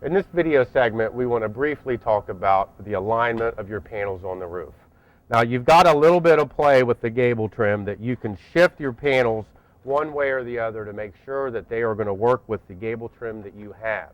In this video segment, we want to briefly talk about the alignment of your panels on the roof. Now, you've got a little bit of play with the gable trim that you can shift your panels one way or the other to make sure that they are going to work with the gable trim that you have.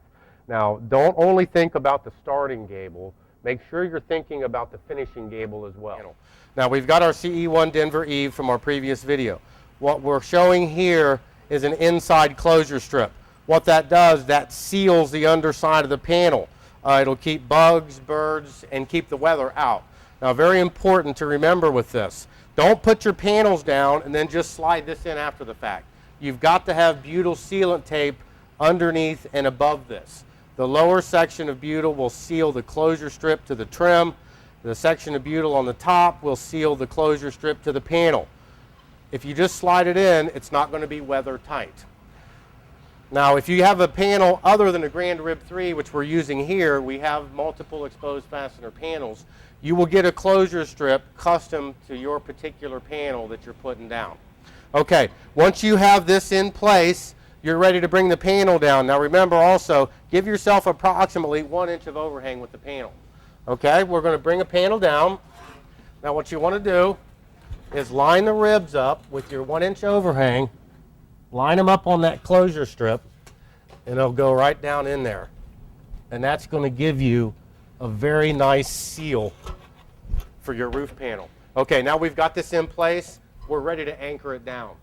Now, don't only think about the starting gable, make sure you're thinking about the finishing gable as well. Now, we've got our CE1 Denver Eve from our previous video. What we're showing here is an inside closure strip. What that does, that seals the underside of the panel. It'll keep bugs, birds, and keep the weather out. Now, very important to remember with this, don't put your panels down and then just slide this in after the fact. You've got to have butyl sealant tape underneath and above this. The lower section of butyl will seal the closure strip to the trim. The section of butyl on the top will seal the closure strip to the panel. If you just slide it in, it's not going to be weather tight. Now, if you have a panel other than a Grand Rib 3, which we're using here, we have multiple exposed fastener panels. You will get a closure strip custom to your particular panel that you're putting down. Okay, once you have this in place, you're ready to bring the panel down. Now remember also, give yourself approximately 1 inch of overhang with the panel. Okay, we're going to bring a panel down. Now what you want to do is line the ribs up with your 1 inch overhang. Line them up on that closure strip, and it'll go right down in there. And that's going to give you a very nice seal for your roof panel. Okay, now we've got this in place. We're ready to anchor it down.